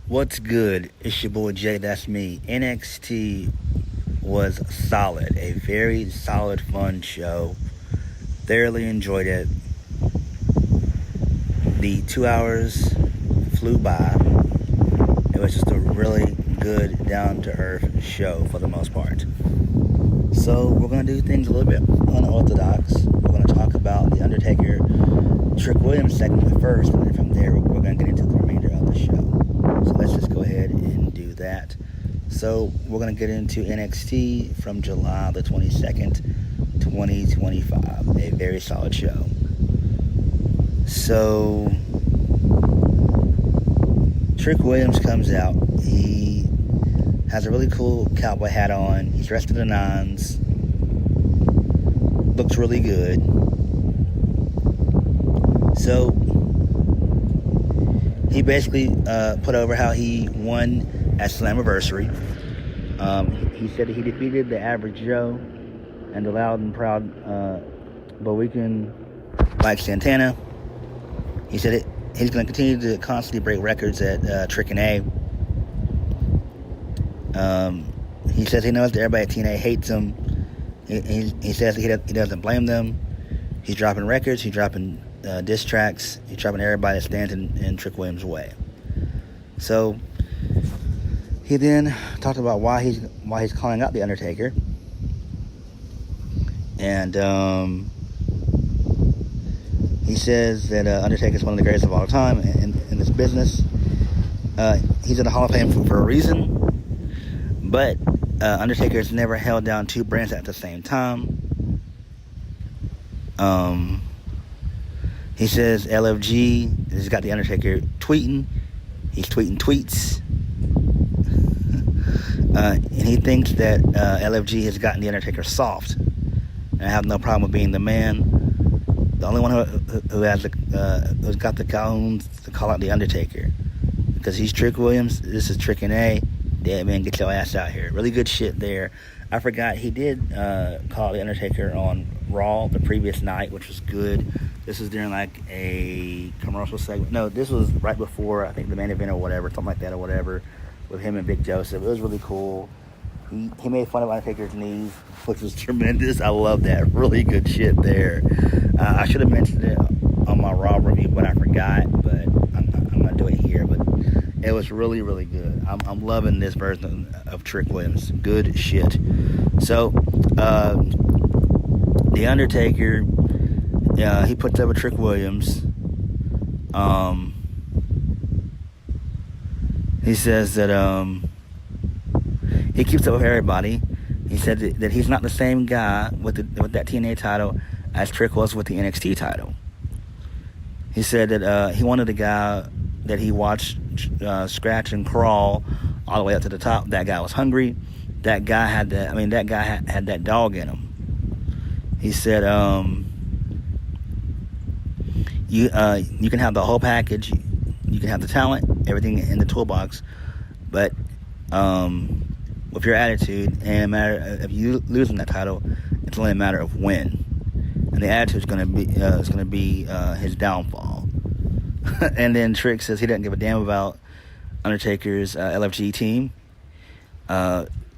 What's good? It's your boy JayThat'sMe. NXT was solid. A very solid, fun show. Thoroughly enjoyed it. The 2 hours flew by. It was just a really good, down-to-earth show for the most part. So we're going to do things a little bit unorthodox. We're going to talk about the Undertaker Trick Williams segment first, and then from there we're going to get into the remainder of the show. So let's just go ahead and do that. So we're going to get into NXT from July the 22nd, 2025. A very solid show. So Trick Williams comes out. He has a really cool cowboy hat on. He's dressed to the nines. Looks really good. So he basically put over how he won at Slammiversary. He said that he defeated the average Joe and the loud and proud Bowecan Mike Santana. He said he's going to continue to constantly break records at Trick and A. He says he knows that everybody at TNA hates him. He says he doesn't blame them. He's dropping records. He's dropping diss tracks. He's dropping everybody that stands in Trick Williams' way. So he then talked about why he's calling out the Undertaker, and he says that Undertaker is one of the greatest of all time in this business. He's in the Hall of Fame for a reason, but Undertaker has never held down two brands at the same time. He says LFG has got the Undertaker tweeting. He's tweeting tweets. And he thinks that LFG has gotten the Undertaker soft. And I have no problem with being the man. The only one who's got the calhoun to call out the Undertaker. Because he's Trick Williams. This is Trick and A. Dead man, get your ass out here. Really good shit there. I forgot he did call the Undertaker on Raw the previous night, which was good. This was during like a commercial segment. No, this was right before, I think, the main event or whatever, something like that or whatever, with him and Big Joseph. It was really cool. He made fun of Undertaker's knees, which was tremendous. I love that. Really good shit there. I should have mentioned it on my Raw review, but I forgot. But I'm going to do it here. But it was really, really good. I'm loving this version of Trick Williams. Good shit. So, The Undertaker, he puts over Trick Williams. He says that he keeps up with everybody. He said that he's not the same guy with that TNA title as Trick was with the NXT title. He said that he wanted a guy that he watched scratch and crawl all the way up to the top. That guy was hungry. That guy had that dog in him. He said you can have the whole package. You can have the talent, everything in the toolbox, but with your attitude, and matter if you losing that title, it's only a matter of when. And the attitude is going to be his downfall. And then Trick says he doesn't give a damn about Undertaker's LFG team.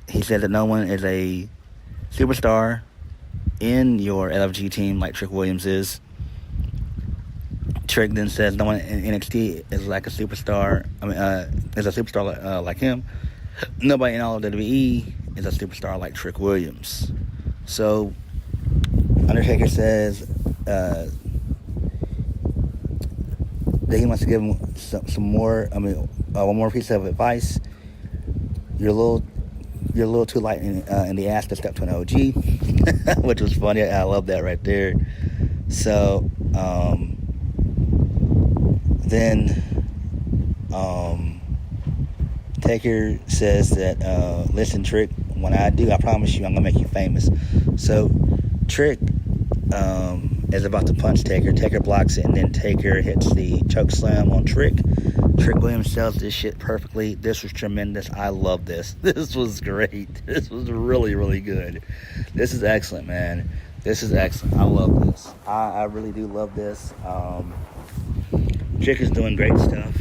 He said that no one is a superstar in your LFG team like Trick Williams is. Trick then says no one in NXT is like a superstar. Is a superstar like him. Nobody in all of WWE is a superstar like Trick Williams. So Undertaker says that he wants to give him some more. One more piece of advice. You're a little too light in the ass to step to an OG, which was funny. I love that right there. So then Taker says that listen, Trick, when I do, I promise you I'm gonna make you famous. So Trick is about to punch Taker. Taker blocks it, and then Taker hits the choke slam on Trick. Trick Williams sells this shit perfectly. This was tremendous. I love this. This was great. This was really, really good. This is excellent, man. This is excellent. I love this. I really do love this. Trick is doing great stuff.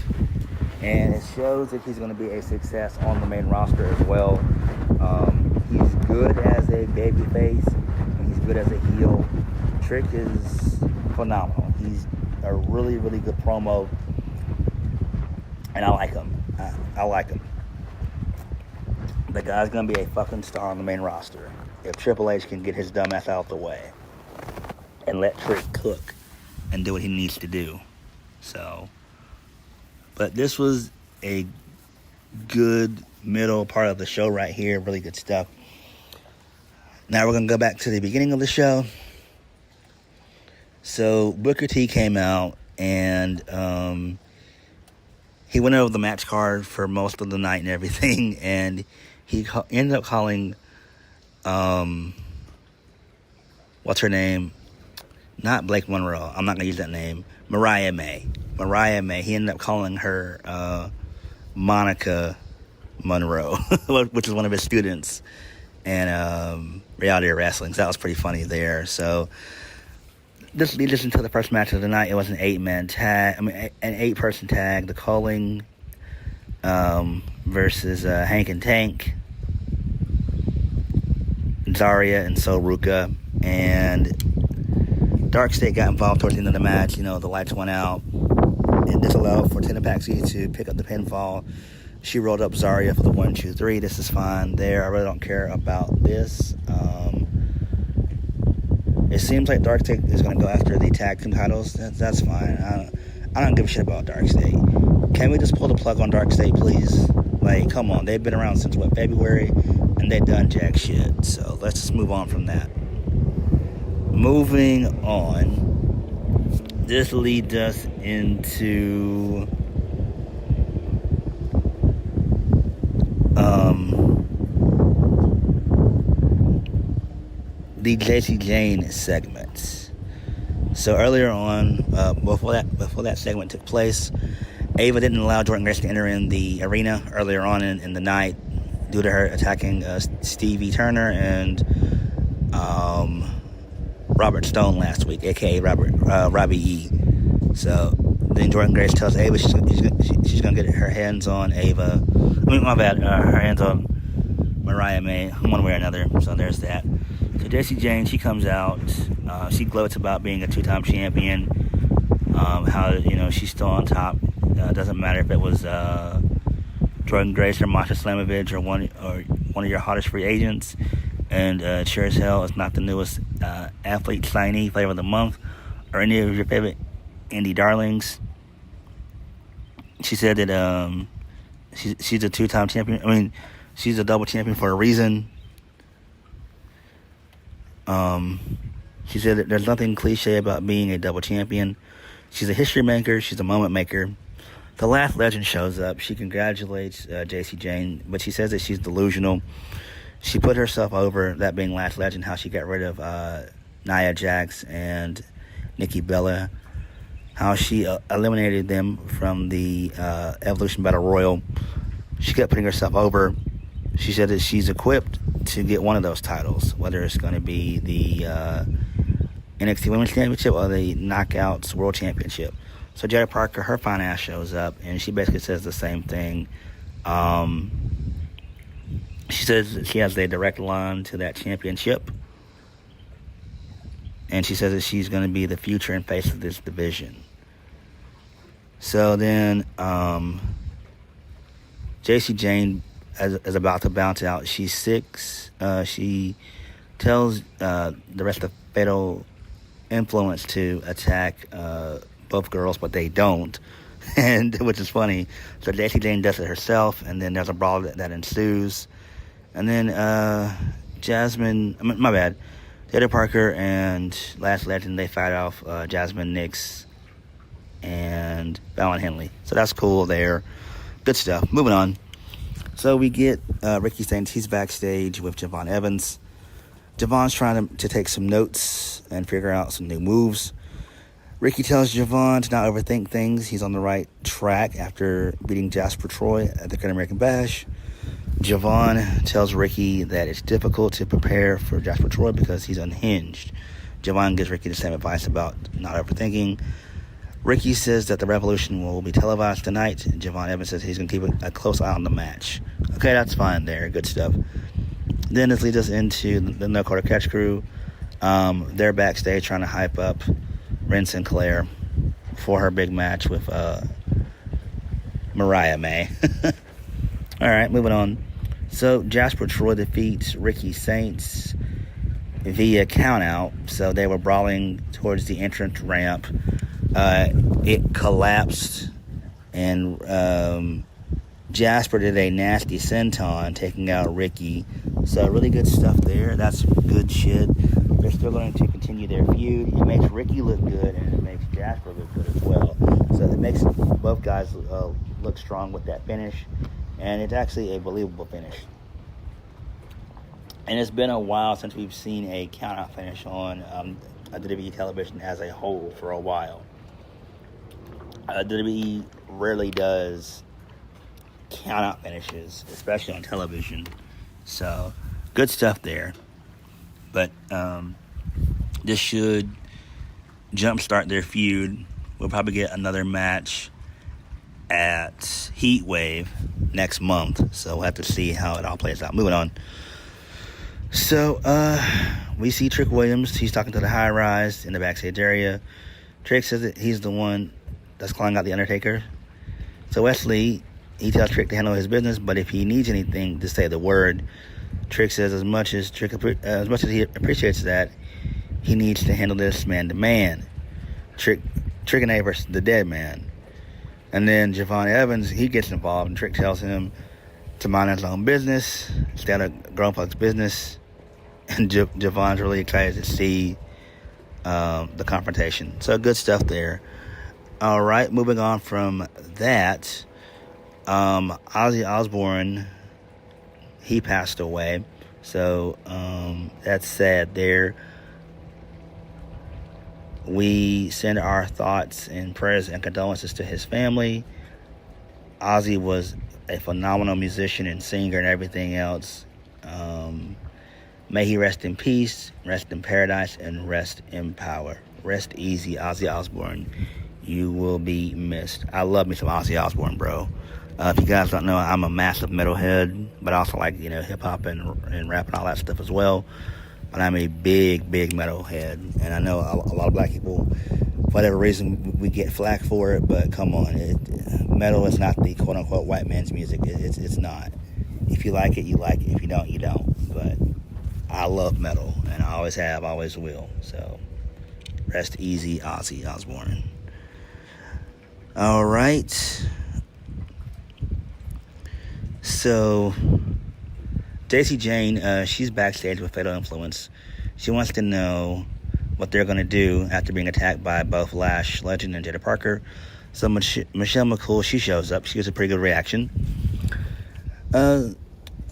And it shows that he's going to be a success on the main roster as well. He's good as a babyface, and he's good as a heel. Trick is phenomenal. He's a really, really good promo, and I like him. I like him. The guy's going to be a fucking star on the main roster if Triple H can get his dumb ass out the way and let Trick cook and do what he needs to do. So, but this was a good middle part of the show right here. Really good stuff. Now we're going to go back to the beginning of the show. So Booker T came out and he went over the match card for most of the night and everything, and he ended up calling what's her name? Not Blake Monroe. I'm not going to use that name. Mariah May. He ended up calling her Monica Monroe, which is one of his students in reality wrestling. So that was pretty funny there. So this leads us into the first match of the night. It was an 8-man tag. An 8-person tag. The Calling versus Hank and Tank, Zarya and Sol Ruka, and Dark State got involved towards the end of the match. You know, the lights went out, and this allowed for Tina Paxi to pick up the pinfall. She rolled up Zarya for the 1, 2, 3. This is fine there. I really don't care about this. It seems like Dark State is going to go after the tag team titles. That's fine. I don't give a shit about Dark State. Can we just pull the plug on Dark State, please? Like, come on. They've been around since, February? And they've done jack shit. So let's just move on from that. Moving on. This leads us into the JC Jane segments. So earlier on, before that segment took place, Ava didn't allow Jordynne Grace to enter in the arena earlier on in the night due to her attacking Stevie Turner and Robert Stone last week, aka Robbie E. So then Jordynne Grace tells Ava she's gonna get her hands on Ava. Her hands on Mariah May, one way or another. So there's that. So Jessie Jane, she comes out. She gloats about being a 2-time champion. How she's still on top. Doesn't matter if it was Jordynne Grace or Masha Slamovich or one of your hottest free agents. And sure as hell, it's not the newest athlete signee, flavor of the month, or any of your favorite indie darlings. She said that she's a 2-time champion. She's a double champion for a reason. She said that there's nothing cliche about being a double champion. She's a history maker. She's a moment maker. The Last Legend shows up. She congratulates JC Jane, but she says that she's delusional. She put herself over, that being Last Legend, how she got rid of Nia Jax and Nikki Bella, how she eliminated them from the Evolution Battle Royal. She kept putting herself over. She said that she's equipped to get one of those titles, whether it's going to be the NXT Women's Championship or the Knockouts World Championship. So Jada Parker, her fine ass, shows up, and she basically says the same thing. She says that she has a direct line to that championship, and she says that she's going to be the future and face of this division. So then JC Jane is about to bounce out. She's 6. She tells the rest of Fatal Influence to attack both girls, but they don't, and which is funny. So JC Jane does it herself, and then there's a brawl that ensues. And then Jada Parker and Last Legend, they fight off Jasmine Nix and Fallon Henley. So that's cool there. Good stuff. Moving on. So we get Ricky Stanks. He's backstage with Jevon Evans. Jevon's trying to take some notes and figure out some new moves. Ricky tells Jevon to not overthink things. He's on the right track after beating Jasper Troy at the Great American Bash. Jevon tells Ricky that it's difficult to prepare for Jasper Troy because he's unhinged. Jevon gives Ricky the same advice about not overthinking. Ricky says that the Revolution will be televised tonight. Jevon Evans says he's going to keep a close eye on the match. Okay, that's fine there. Good stuff. Then this leads us into the No Quarter Catch crew. They're backstage trying to hype up Ren Sinclair for her big match with Mariah May. All right, moving on. So Jasper Troy defeats Ricky Saints via countout. So they were brawling towards the entrance ramp. It collapsed, and Jasper did a nasty senton, taking out Ricky. So really good stuff there. That's good shit. They're still going to continue their feud. It makes Ricky look good, and it makes Jasper look good as well. So it makes both guys look strong with that finish, and it's actually a believable finish. And it's been a while since we've seen a countout finish on WWE television as a whole for a while. WWE rarely does countout finishes, especially on television. So, good stuff there. But this should jumpstart their feud. We'll probably get another match at Heat Wave next month. So, we'll have to see how it all plays out. Moving on. So, we see Trick Williams. He's talking to the High Rise in the backstage area. Trick says that he's the one that's calling out the Undertaker. So Wesley, he tells Trick to handle his business, but if he needs anything, to say the word. Trick says as much as he appreciates that, he needs to handle this man to man. Trick and A versus the Dead Man. And then Jevon Evans, he gets involved, and Trick tells him to mind his own business, stay out of grown folks' business. And Jevon's really excited to see the confrontation. So good stuff there. All right, moving on from that, Ozzy Osbourne, he passed away. So that's sad there. We send our thoughts and prayers and condolences to his family. Ozzy was a phenomenal musician and singer and everything else. May he rest in peace, rest in paradise, and rest in power. Rest easy, Ozzy Osbourne. You will be missed. I love me some Ozzy Osbourne, bro. If you guys don't know, I'm a massive metalhead, but I also like, hip-hop and rap and all that stuff as well. But I'm a big, big metalhead. And I know a lot of black people, for whatever reason, we get flack for it, but come on. Metal is not the quote-unquote white man's music. It's not. If you like it, you like it. If you don't, you don't. But I love metal, and I always have, always will. So, rest easy, Ozzy Osbourne. All right. So, JC Jane, she's backstage with Fatal Influence. She wants to know what they're going to do after being attacked by both Lash Legend and Jada Parker. So, Michelle McCool, she shows up. She gives a pretty good reaction.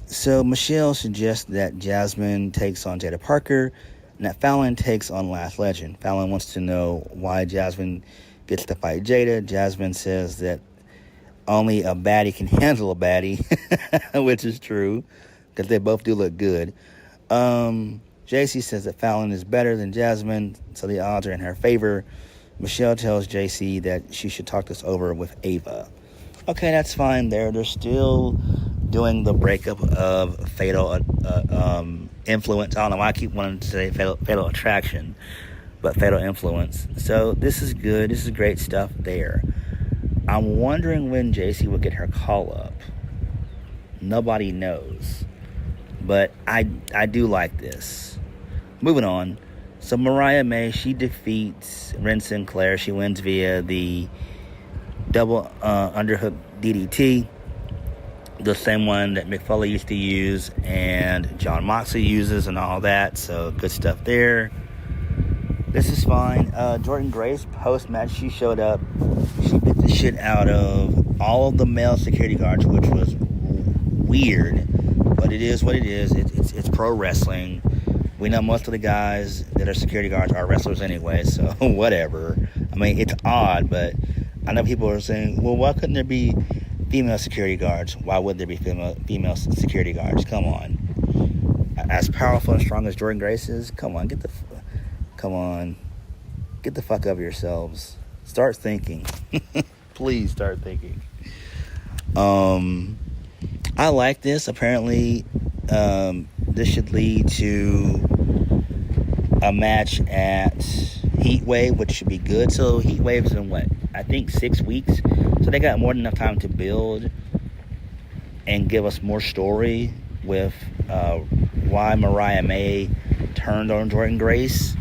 So, Michelle suggests that Jasmine takes on Jada Parker and that Fallon takes on Lash Legend. Fallon wants to know why Jasmine gets to fight Jada. Jasmine says that only a baddie can handle a baddie, which is true, because they both do look good. JC says that Fallon is better than Jasmine, so the odds are in her favor. Michelle tells JC that she should talk this over with Ava. Okay, that's fine there. They're still doing the breakup of Fatal Influence. I don't know why I keep wanting to say Fatal Attraction, but Fatal Influence. So this is good. This is great stuff there. I'm wondering when JC will get her call up. Nobody knows. But I do like this. Moving on. So Mariah May, she defeats Ren Sinclair. She wins via the double underhook DDT. The same one that Mick Foley used to use and John Moxley uses and all that. So good stuff there. This is fine. Jordan Grace, post-match, she showed up. She beat the shit out of all of the male security guards, which was weird. But it is what it is. It's pro wrestling. We know most of the guys that are security guards are wrestlers anyway, so whatever. I mean, it's odd, but I know people are saying, well, why couldn't there be female security guards? Why would there be female security guards? Come on. As powerful and strong as Jordan Grace is, come on, get the fuck over yourselves. Start thinking. Please start thinking. I like this. Apparently, this should lead to a match at Heatwave, which should be good. So Heatwave's in what? I think 6 weeks. So they got more than enough time to build and give us more story with why Mariah May turned on Jordynne Grace.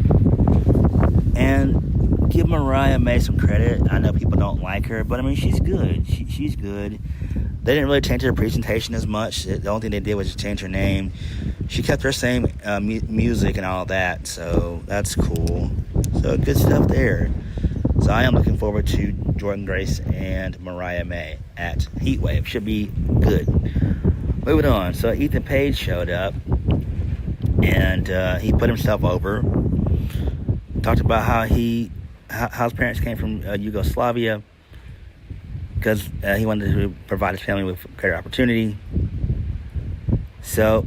And give Mariah May some credit. I know people don't like her, but I mean, she's good. She's good. They didn't really change her presentation as much. The only thing they did was just change her name. She kept her same music and all that, so that's cool. So good stuff there. So I am looking forward to Jordynne Grace and Mariah May at Heatwave. Should be good. Moving on. So Ethan Page showed up, and he put himself over. Talked about how his parents came from Yugoslavia, because he wanted to provide his family with greater opportunity. So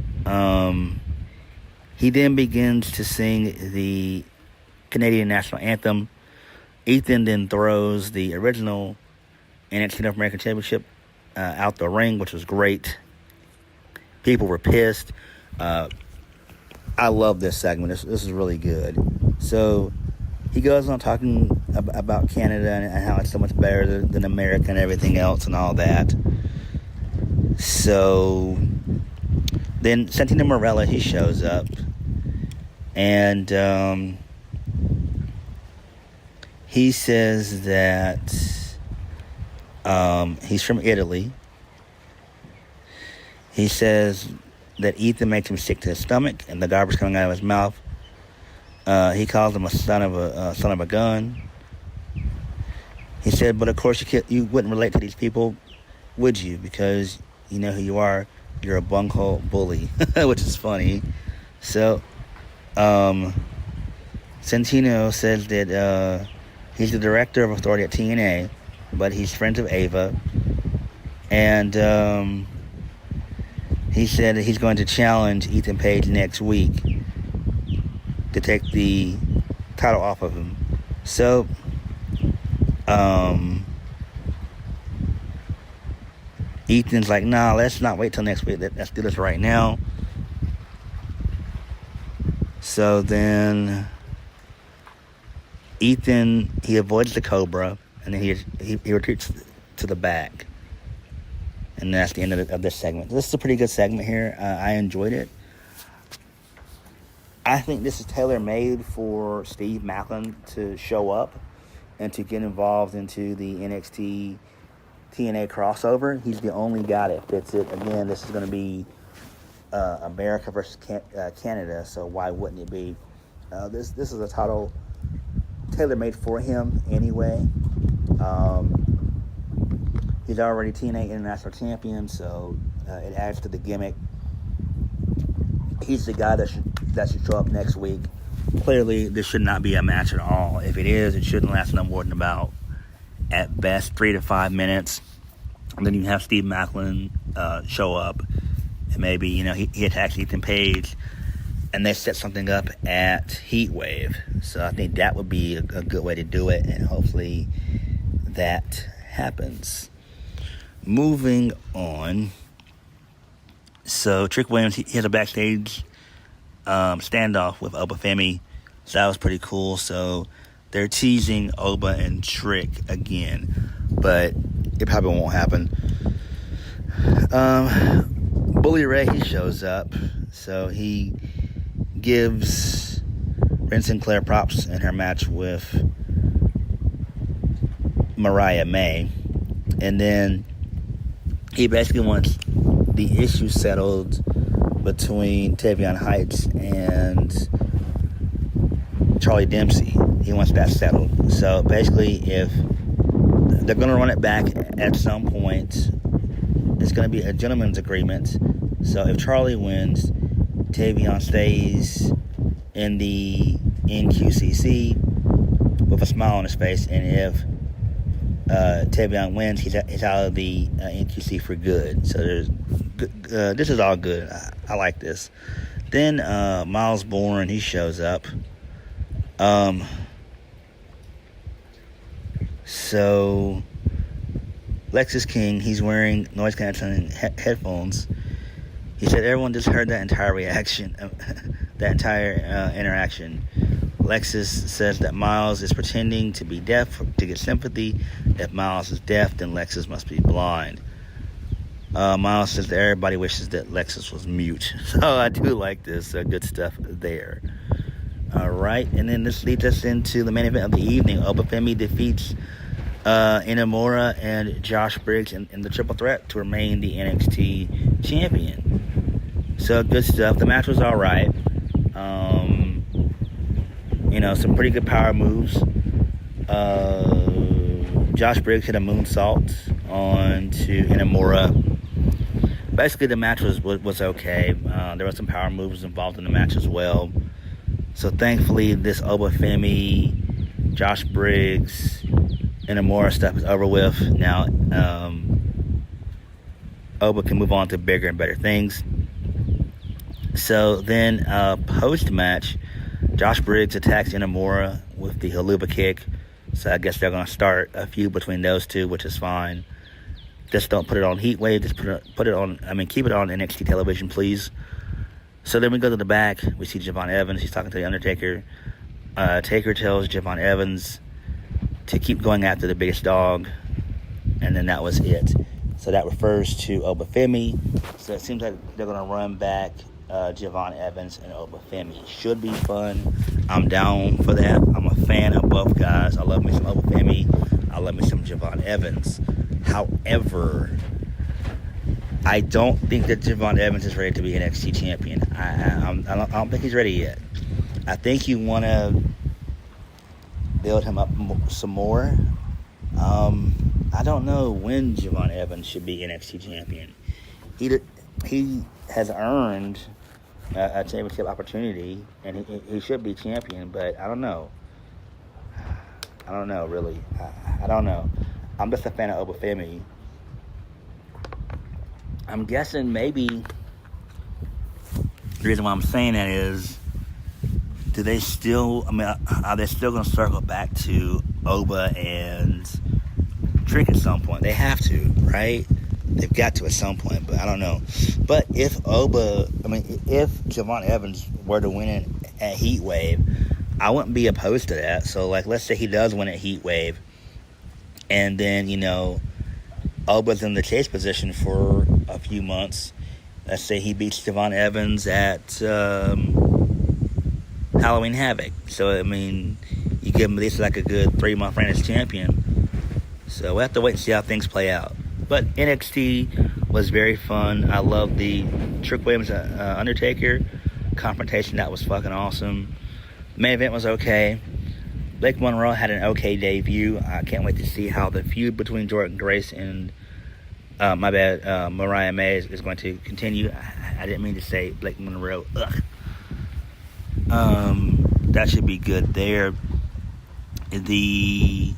he then begins to sing the Canadian national anthem. Ethan then throws the original NXT North American Championship out the ring, which was great. People were pissed. I love this segment. This is really good. So he goes on talking about Canada and how it's so much better than America and everything else and all that. So then Santino Marella, he shows up, and he says that he's from Italy. He says that Ethan makes him sick to his stomach and the garbage coming out of his mouth. He calls him a son of a gun. He said, but of course you wouldn't relate to these people, would you? Because you know who you are. You're a bunghole bully, which is funny. So, Santino says that he's the director of authority at TNA, but he's friends with Ava. And he said that he's going to challenge Ethan Page next week to take the title off of him. So, Ethan's like, nah, let's not wait till next week. Let's do this right now. So then Ethan, he avoids the Cobra, and then he retreats to the back. And that's the end of this segment. This is a pretty good segment here. I enjoyed it. I think this is tailor-made for Steve Maclin to show up and to get involved into the NXT TNA crossover. He's the only guy that fits it. Again, this is going to be America versus Canada, so why wouldn't it be? This is a title tailor-made for him anyway. He's already TNA International Champion, so it adds to the gimmick. He's the guy that should show up next week. Clearly, this should not be a match at all. If it is, it shouldn't last no more than about, at best, 3 to 5 minutes. And then you have Steve Maclin show up, and maybe he attacks Ethan Page, and they set something up at Heatwave. So I think that would be a good way to do it, and hopefully that happens. Moving on. So Trick Williams, he has a backstage standoff with Oba Femi. So that was pretty cool. So they're teasing Oba and Trick again, but it probably won't happen. Bully Ray, he shows up. So he gives Ren Sinclair props in her match with Mariah May. And then he basically wants the issue settled between Tavion Heights and Charlie Dempsey. He wants that settled. So basically, if they're going to run it back at some point, it's going to be a gentleman's agreement. So if Charlie wins, Tavion stays in the NQCC with a smile on his face, and if Tavion wins, he's out of the NQC for good. So this is all good. I like this. Then Miles Bourne, he shows up. So Lexus King, he's wearing noise canceling headphones. He said everyone just heard that entire reaction, that entire interaction. Lexus says that Miles is pretending to be deaf to get sympathy. If Miles is deaf, then Lexus must be blind. Miles says that everybody wishes that Lexus was mute. So I do like this. Good stuff there. All right, and then this leads us into the main event of the evening. Oba Femi defeats Inamura and Josh Briggs in the triple threat to remain the NXT champion. So good stuff. The match was all right. Some pretty good power moves. Josh Briggs hit a moonsault onto Inamura. Basically, the match was okay. There were some power moves involved in the match as well. So thankfully, this Oba Femi, Josh Briggs, Inamura stuff is over with. Now, Oba can move on to bigger and better things. So then, post-match, Josh Briggs attacks Inamura with the haluba kick. So I guess they're going to start a feud between those two, which is fine. Just don't put it on Heatwave. Just keep it on NXT television, please. So then we go to the back. We see Jevon Evans. He's talking to the Undertaker. Taker tells Jevon Evans to keep going after the biggest dog. And then that was it. So that refers to Oba Femi. So it seems like they're going to run back Jevon Evans and Oba Femi. Should be fun. I'm down for that. I'm a fan of both guys. I love me some Oba Femi. I love me some Jevon Evans. However, I don't think that Jevon Evans is ready to be NXT champion. I don't think he's ready yet. I think you want to build him up some more. I don't know when Jevon Evans should be NXT champion. He has earned a championship opportunity, and he should be champion, but I don't know. I don't know, really. I don't know. I'm just a fan of Oba Femi. I'm guessing maybe the reason why I'm saying that is, are they still going to circle back to Oba and Trick at some point? They have to, right? They've got to at some point, but I don't know. But if Jevon Evans were to win it at Heatwave, I wouldn't be opposed to that. So, let's say he does win at Heatwave, and then, Oba's in the chase position for a few months. Let's say he beats Jevon Evans at Halloween Havoc. So, you give him at least a good 3-month reign as champion. So, we'll have to wait and see how things play out. But NXT was very fun. I love the Trick Williams Undertaker confrontation. That was fucking awesome. The main event was okay. Blake Monroe had an okay debut. I can't wait to see how the feud between Jordynne Grace and Mariah May is going to continue. I didn't mean to say Blake Monroe. Ugh. That should be good there. The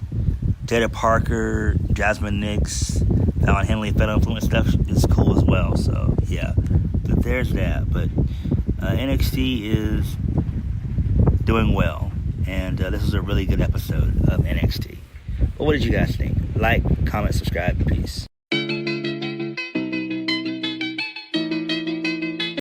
Jada Parker, Jasmine Nix, Fallon Henley, Fed Influence stuff is cool as well. So, yeah. But there's that. But NXT is doing well. And this is a really good episode of NXT. But what did you guys think? Like, comment, subscribe. Peace.